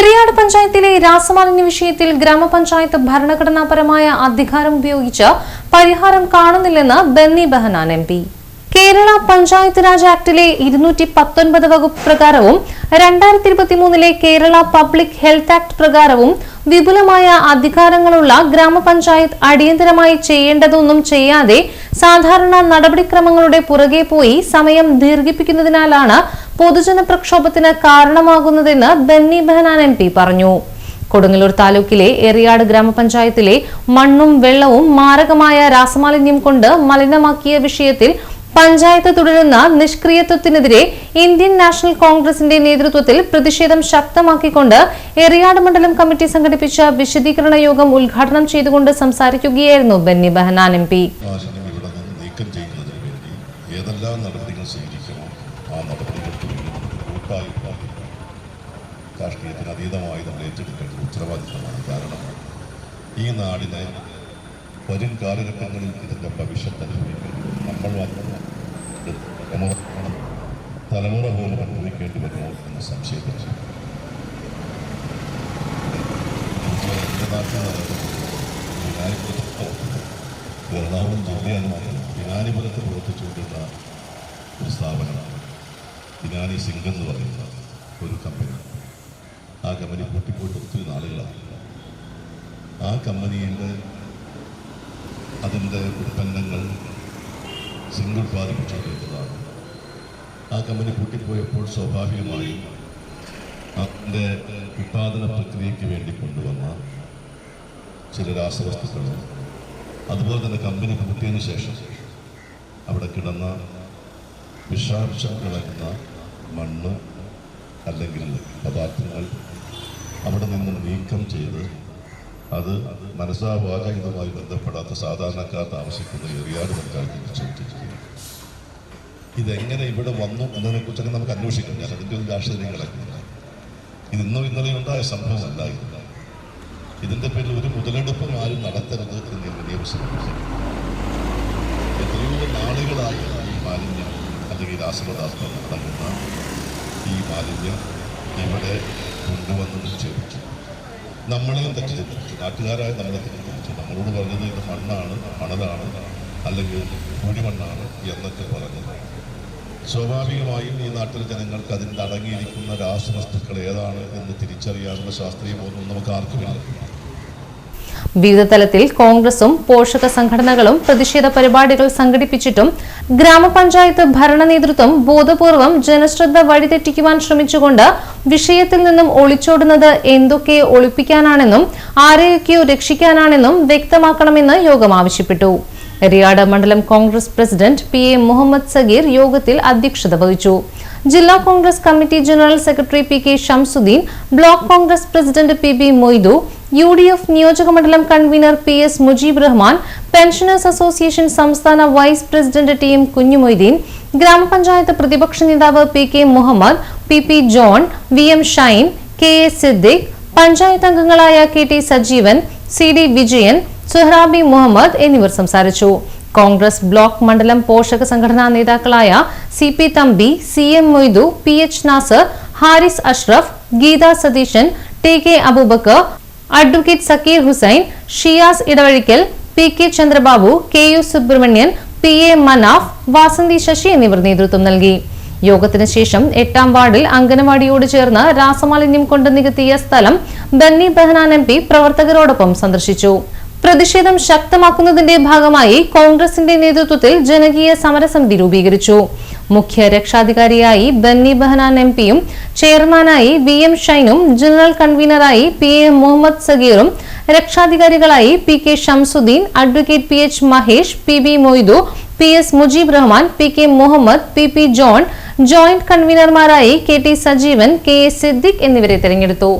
എറിയാട് പഞ്ചായത്തിലെ രാസമാലിന്യ വിഷയത്തിൽ ഗ്രാമപഞ്ചായത്ത് ഭരണഘടനാപരമായ അധികാരം ഉപയോഗിച്ച് പരിഹാരം കാണുന്നില്ലെന്ന് ബെന്നി ബെഹനാൻ എംപി. കേരള പഞ്ചായത്ത് രാജ് ആക്ടിലെ 219 വകുപ്പ് പ്രകാരവും 2023 കേരള പബ്ലിക് ഹെൽത്ത് ആക്ട് പ്രകാരവും വിപുലമായ അധികാരങ്ങളുള്ള ഗ്രാമപഞ്ചായത്ത് അടിയന്തരമായി ചെയ്യേണ്ടതൊന്നും ചെയ്യാതെ സാധാരണ നടപടിക്രമങ്ങളുടെ പുറകെ പോയി സമയം ദീർഘിപ്പിക്കുന്നതിനാലാണ് പൊതുജന പ്രക്ഷോഭത്തിന് കാരണമാകുന്നതെന്ന് ബെന്നി ബെഹനാൻ എംപി പറഞ്ഞു. കൊടുങ്ങല്ലൂർ താലൂക്കിലെ എറിയാട് ഗ്രാമപഞ്ചായത്തിലെ മണ്ണും വെള്ളവും മാരകമായ രാസമാലിന്യം കൊണ്ട് മലിനമാക്കിയ വിഷയത്തിൽ പഞ്ചായത്ത് തുടരുന്ന നിഷ്ക്രിയത്വത്തിനെതിരെ ഇന്ത്യൻ നാഷണൽ കോൺഗ്രസിന്റെ നേതൃത്വത്തിൽ പ്രതിഷേധം ശക്തമാക്കിക്കൊണ്ട് എറിയാട് മണ്ഡലം കമ്മിറ്റി സംഘടിപ്പിച്ച വിശദീകരണ യോഗം ഉദ്ഘാടനം ചെയ്തുകൊണ്ട് സംസാരിക്കുകയായിരുന്നു ബെന്നി ബെഹനാൻ എംപി. രാഷ്ട്രീയത്തിന് അതീതമായി നമ്മൾ ഏറ്റെടുക്കേണ്ട ഉത്തരവാദിത്തമാണ്. കാരണം ഈ നാടിനെ വരും കാലഘട്ടങ്ങളിൽ ഇതിൻ്റെ ഭവിഷ്യത്ത് അനുഭവിക്കേണ്ടി നമ്മൾ മാത്രം തലമുറ പോലും അനുഭവിക്കേണ്ടി വരുമോ എന്ന സംശയത്തിൽ എൻ്റെ നാട്ടിൽ എറണാകുളം ജില്ലയാണ് വിനാനിപുരത്ത് പ്രവർത്തിച്ചുകൊണ്ടിരുന്ന ഒരു സ്ഥാപനമാണ് വിനാനി സിംഗ് എന്ന് പറയുന്ന ഒരു കമ്പനി. ആ കമ്പനി പൊട്ടിപ്പോയിട്ട് ഒത്തിരി നാളുകളാണ്. ആ കമ്പനിയിൽ അതിൻ്റെ ഉൽപ്പന്നങ്ങൾ സിംഗ് ഉൽപ്പാദിപ്പിച്ചുകൊണ്ടിരുന്നതാണ്. ആ കമ്പനി പൂട്ടിപ്പോയപ്പോൾ സ്വാഭാവികമായും അതിൻ്റെ ഉൽപ്പാദന പ്രക്രിയയ്ക്ക് വേണ്ടി കൊണ്ടുവന്ന ചില രാസവസ്തുക്കളും അതുപോലെ തന്നെ കമ്പനി പൂട്ടിയതിനു ശേഷം അവിടെ കിടന്ന വിഷാംശം കിടക്കുന്ന മണ്ണ് അല്ലെങ്കിൽ പദാർത്ഥങ്ങൾ അവിടെ നിന്നും നീക്കം ചെയ്ത് അത് മനസ്സാവാചകമായി ബന്ധപ്പെടാത്ത സാധാരണക്കാർ താമസിക്കുന്ന എറിയാട് പഞ്ചായത്തിൽ ചോദിച്ചിരിക്കുന്നു. ഇതെങ്ങനെ ഇവിടെ വന്നു എന്നതിനെക്കുറിച്ചൊക്കെ നമുക്ക് അന്വേഷിക്കാം. ഞാൻ അതിൻ്റെ ഒരു രാഷ്ട്രീയം കിടക്കുന്നില്ല. ഇതിന്നോ ഇന്നലെയും ഉണ്ടായ സംഭവമല്ല. ഇതിൻ്റെ പേരിൽ ഒരു മുതലെടുപ്പും ആരും നടത്തരുത് എന്ന് നിയമസഭ എത്രയോ നാളുകളായി ഈ മാലിന്യം അല്ലെങ്കിൽ രാസപദാർത്ഥം അടങ്ങുന്ന ഈ മാലിന്യം ഇവിടെ കൊണ്ടുവന്ന് നിക്ഷേപിച്ചു. നമ്മളെയും തെറ്റിദ്ധരിച്ചു. നാട്ടുകാരായ നമ്മളെ തെറ്റിദ്ധരിച്ചു. നമ്മളോട് പറഞ്ഞത് ഇത് മണ്ണാണ്, മണലാണ്, അല്ലെങ്കിൽ കുഴിമണ്ണാണ് എന്നൊക്കെ പറഞ്ഞത്. സ്വാഭാവികമായും ഈ നാട്ടിലെ ജനങ്ങൾക്ക് അതിൻ്റെ അടങ്ങിയിരിക്കുന്ന രാസവസ്തുക്കൾ ഏതാണ് എന്ന് തിരിച്ചറിയാനുള്ള ശാസ്ത്രീയ ബോധം നമുക്ക് ആർക്കുമില്ല. വിവിധ തലത്തിൽ കോൺഗ്രസും പോഷക സംഘടനകളും പ്രതിഷേധ പരിപാടികൾ സംഘടിപ്പിച്ചിട്ടും ഗ്രാമപഞ്ചായത്ത് ഭരണ നേതൃത്വം ബോധപൂർവം ജനശ്രദ്ധ വഴിതെറ്റിക്കുവാൻ ശ്രമിച്ചുകൊണ്ട് വിഷയത്തിൽ നിന്നും ഒളിച്ചോടുന്നത് എന്തൊക്കെ ഒളിപ്പിക്കാനാണെന്നും ആരെയൊക്കെയോ രക്ഷിക്കാനാണെന്നും വ്യക്തമാക്കണമെന്ന് യോഗം ആവശ്യപ്പെട്ടു. എറിയാട് മണ്ഡലം കോൺഗ്രസ് പ്രസിഡന്റ് PA മുഹമ്മദ് സഗീർ യോഗത്തിൽ അധ്യക്ഷത വഹിച്ചു. ജില്ലാ Congress committee general secretary PK Shamsuddin, block Congress president PB Moidu, UDF നിയോജക മണ്ഡലം convener PS Mujeeb Rahman, pensioners association സംസ്ഥാന വൈസ് പ്രസിഡന്റ് TM കുഞ്ഞുമൊയ്തീൻ, ഗ്രാമപഞ്ചായത്ത് പ്രതിപക്ഷ നേതാവ് PK Muhammad, PP John, VM Shine, KA Siddique, panchayat അംഗങ്ങളായ KT സജീവൻ, CD വിജയൻ, സുഹ്റാബി മുഹമ്മദ് എന്നിവർ സംസാരിച്ചു. കോൺഗ്രസ് ബ്ലോക്ക് മണ്ഡലം പോഷക സംഘടനാ നേതാക്കളായ CP Thampi, CM Moidu, PH Nasar, Haris Ashraf, Geetha Satheesan, TK Aboobacker, advocate Zakir Hussain, Shiyas Edavazhikkal, PK Chandrababu, KU Subrahmanyan, PA Manaf, Vasanthi Sasi എന്നിവർ നേതൃത്വം നൽകി. യോഗത്തിന് ശേഷം 8ാം വാർഡിൽ അംഗനവാടിയോട് ചേർന്ന് രാസമാലിന്യം കൊണ്ട് നികത്തിയ സ്ഥലം ബെന്നി ബെഹനാൻ MP പ്രവർത്തകരോടൊപ്പം സന്ദർശിച്ചു. പ്രതിഷേധം ശക്തമാക്കുന്നതിന്റെ ഭാഗമായി കോൺഗ്രസിന്റെ നേതൃത്വത്തിൽ ജനകീയ സമരസമിതി രൂപീകരിച്ചു. മുഖ്യ രക്ഷാധികാരിയായി ബെന്നി ബെഹനാൻ MPയും ചെയർമാനായി VM ഷൈനും ജനറൽ കൺവീനറായി PA മുഹമ്മദ് സഗീറും രക്ഷാധികാരികളായി PK Shamsuddin, advocate PH Mahesh, PB Moidu, PS Mujeeb Rahman, PK Muhammad, PP John, joint കൺവീനർമാരായി KT സജീവൻ, KA സിദ്ദിഖ് എന്നിവരെ തെരഞ്ഞെടുത്തു.